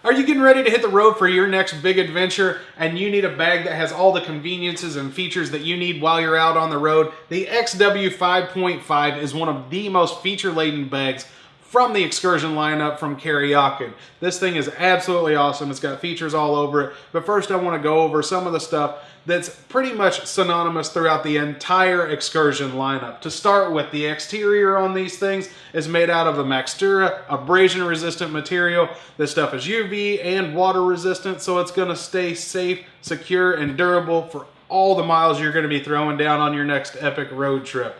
Are you getting ready to hit the road for your next big adventure and you need a bag that has all the conveniences and features that you need while you're out on the road? The XW5.5 is one of the most feature-laden bags from the Excursion lineup from Kuryakyn. This thing is absolutely awesome. It's got features all over it. But first I want to go over some of the stuff that's pretty much synonymous throughout the entire Excursion lineup. To start with, the exterior on these things is made out of a Maxtura abrasion-resistant material. This stuff is UV and water resistant, so it's going to stay safe, secure, and durable for all the miles you're going to be throwing down on your next epic road trip.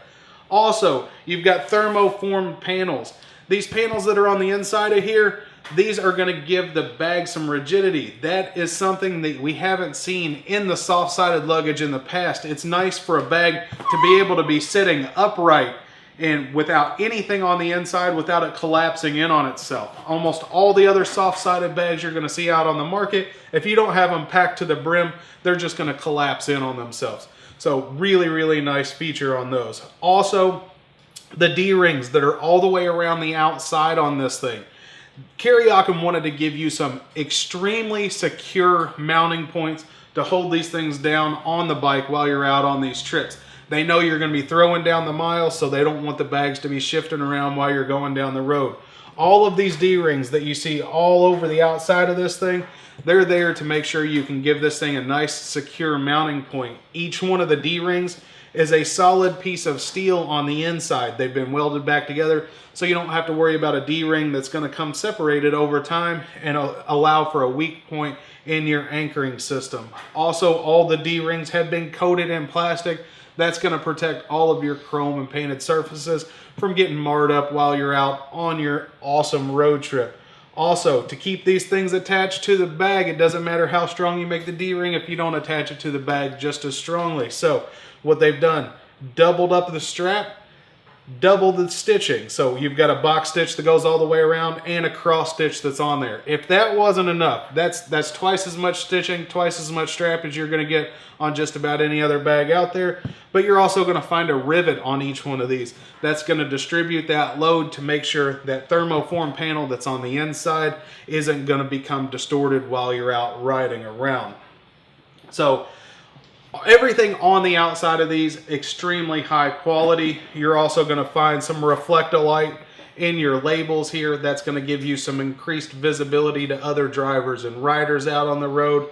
Also, you've got thermoformed panels. These panels that are on the inside of here, these are going to give the bag some rigidity. That is something that we haven't seen in the soft-sided luggage in the past. It's nice for a bag to be able to be sitting upright and without anything on the inside, without it collapsing in on itself. Almost all the other soft-sided bags you're going to see out on the market, if you don't have them packed to the brim, they're just going to collapse in on themselves. So really, really nice feature on those. Also, the D-rings that are all the way around the outside on this thing. Kuryakyn wanted to give you some extremely secure mounting points to hold these things down on the bike while you're out on these trips. They know you're going to be throwing down the miles, so they don't want the bags to be shifting around while you're going down the road. All of these D-rings that you see all over the outside of this thing, they're there to make sure you can give this thing a nice secure mounting point. Each one of the D-rings is a solid piece of steel on the inside. They've been welded back together, so you don't have to worry about a D-ring that's going to come separated over time and allow for a weak point in your anchoring system. Also, all the D-rings have been coated in plastic. That's going to protect all of your chrome and painted surfaces from getting marred up while you're out on your awesome road trip. Also, to keep these things attached to the bag, it doesn't matter how strong you make the D-ring if you don't attach it to the bag just as strongly. So what they've done, doubled up the strap, doubled the stitching. So you've got a box stitch that goes all the way around and a cross stitch that's on there. If that wasn't enough, that's twice as much stitching, twice as much strap as you're going to get on just about any other bag out there. But you're also going to find a rivet on each one of these. That's going to distribute that load to make sure that thermoform panel that's on the inside isn't going to become distorted while you're out riding around. So everything on the outside of these, extremely high quality. You're also going to find some Reflectolite in your labels here. That's going to give you some increased visibility to other drivers and riders out on the road.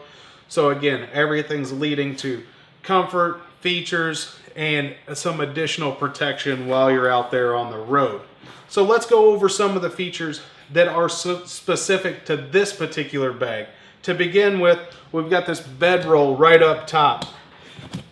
So again, everything's leading to comfort, features, and some additional protection while you're out there on the road. So let's go over some of the features that are specific to this particular bag. To begin with, we've got this bedroll right up top.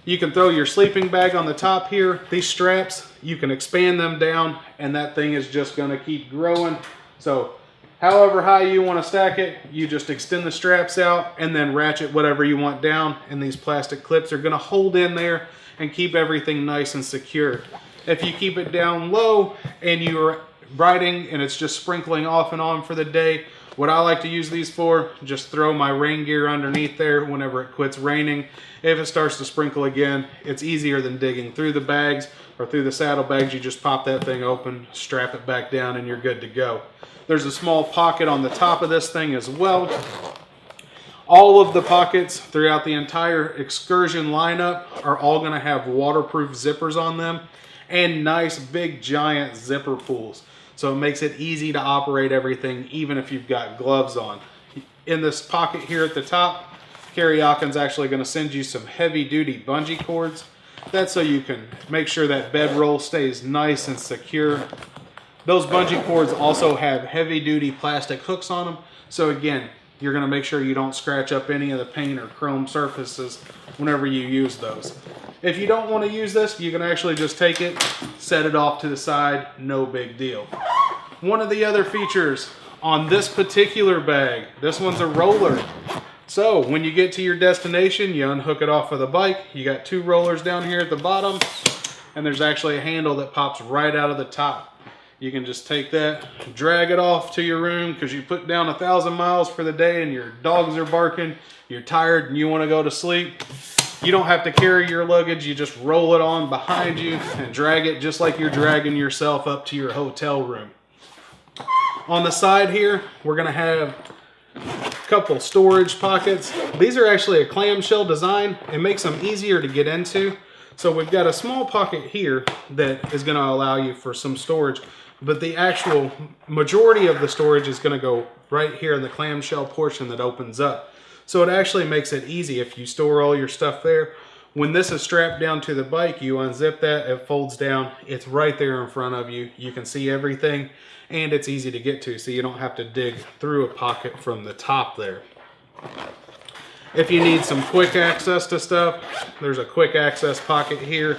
You can throw your sleeping bag on the top here. These straps, you can expand them down and that thing is just going to keep growing. So however high you want to stack it, you just extend the straps out and then ratchet whatever you want down, and these plastic clips are going to hold in there and keep everything nice and secure. If you keep it down low and you're riding and it's just sprinkling off and on for the day, what I like to use these for, just throw my rain gear underneath there whenever it quits raining. If it starts to sprinkle again, it's easier than digging through the bags or through the saddlebags. You just pop that thing open, strap it back down, and you're good to go. There's a small pocket on the top of this thing as well. All of the pockets throughout the entire Excursion lineup are all going to have waterproof zippers on them and nice big giant zipper pulls. So it makes it easy to operate everything even if you've got gloves on. In this pocket here at the top, Kuryakyn's actually going to send you some heavy duty bungee cords. That's so you can make sure that bedroll stays nice and secure. Those bungee cords also have heavy duty plastic hooks on them. So again, you're going to make sure you don't scratch up any of the paint or chrome surfaces whenever you use those. If you don't want to use this, you can actually just take it, set it off to the side, no big deal. One of the other features on this particular bag, this one's a roller. So when you get to your destination, you unhook it off of the bike. You got two rollers down here at the bottom, and there's actually a handle that pops right out of the top. You can just take that, drag it off to your room because you put down 1,000 miles for the day and your dogs are barking, you're tired and you want to go to sleep. You don't have to carry your luggage, you just roll it on behind you and drag it just like you're dragging yourself up to your hotel room. On the side here, we're going to have couple storage pockets. These are actually a clamshell design. It makes them easier to get into. So we've got a small pocket here that is going to allow you for some storage, but the actual majority of the storage is going to go right here in the clamshell portion that opens up. So it actually makes it easy if you store all your stuff there. When this is strapped down to the bike, you unzip that, it folds down, it's right there in front of you. You can see everything, and it's easy to get to, so you don't have to dig through a pocket from the top there. If you need some quick access to stuff, there's a quick access pocket here.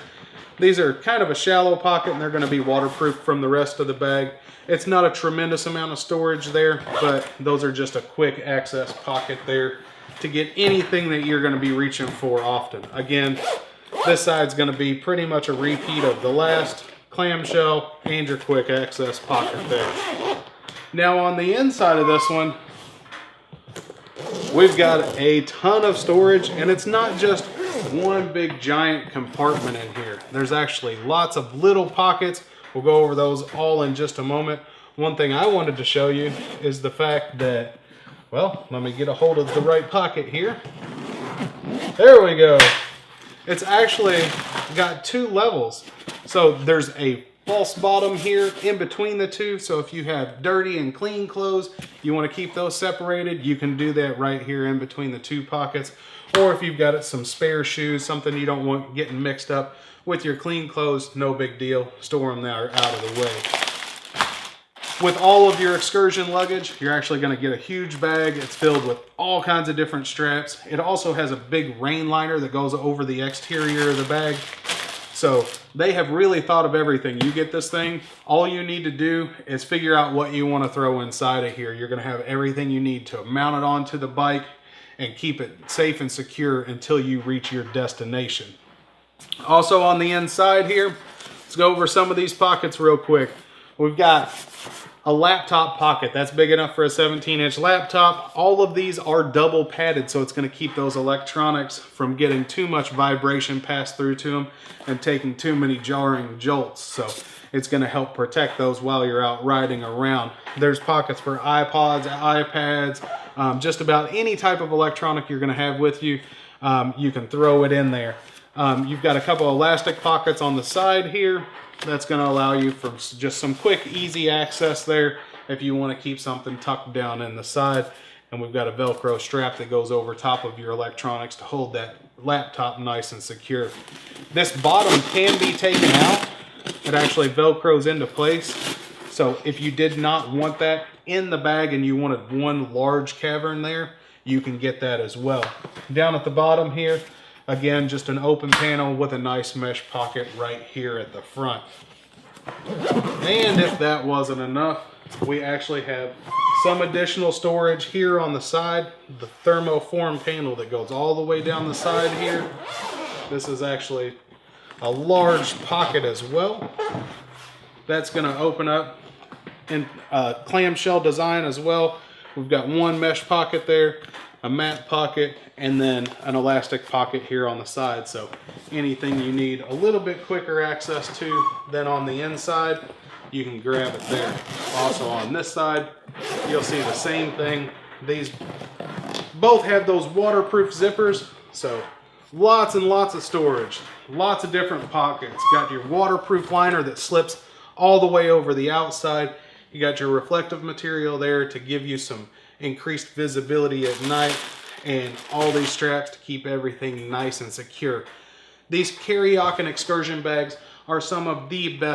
These are kind of a shallow pocket, and they're going to be waterproof from the rest of the bag. It's not a tremendous amount of storage there, but those are just a quick access pocket there to get anything that you're going to be reaching for often. Again, this side's going to be pretty much a repeat of the last clamshell and your quick access pocket there. Now on the inside of this one, we've got a ton of storage, and it's not just one big giant compartment in here. There's actually lots of little pockets. We'll go over those all in just a moment. One thing I wanted to show you is the fact that, well, let me get a hold of the right pocket here. There we go. It's actually got two levels. So there's a false bottom here in between the two. So if you have dirty and clean clothes, you want to keep those separated, you can do that right here in between the two pockets. Or if you've got some spare shoes, something you don't want getting mixed up with your clean clothes, no big deal. Store them there out of the way. With all of your excursion luggage, you're actually going to get a huge bag. It's filled with all kinds of different straps. It also has a big rain liner that goes over the exterior of the bag. So they have really thought of everything. You get this thing, all you need to do is figure out what you want to throw inside of here. You're going to have everything you need to mount it onto the bike and keep it safe and secure until you reach your destination. Also on the inside here, let's go over some of these pockets real quick. We've got a laptop pocket. That's big enough for a 17-inch laptop. All of these are double padded, so it's going to keep those electronics from getting too much vibration passed through to them and taking too many jarring jolts. So it's going to help protect those while you're out riding around. There's pockets for iPods, iPads, just about any type of electronic you're going to have with you. You can throw it in there. You've got a couple elastic pockets on the side here. That's going to allow you for just some quick, easy access there if you want to keep something tucked down in the side. And we've got a Velcro strap that goes over top of your electronics to hold that laptop nice and secure. This bottom can be taken out. It actually Velcros into place. So if you did not want that in the bag and you wanted one large cavern there, you can get that as well. Down at the bottom here, again, just an open panel with a nice mesh pocket right here at the front. And if that wasn't enough, we actually have some additional storage here on the side. The thermoform panel that goes all the way down the side here. This is actually a large pocket as well. That's going to open up in a clamshell design as well. We've got one mesh pocket there, a mat pocket, and then an elastic pocket here on the side. So anything you need a little bit quicker access to than on the inside, you can grab it there. Also on this side, you'll see the same thing. These both have those waterproof zippers, so lots and lots of storage, lots of different pockets. Got your waterproof liner that slips all the way over the outside. You got your reflective material there to give you some increased visibility at night, and all these straps to keep everything nice and secure. These Kuryakyn excursion bags are some of the best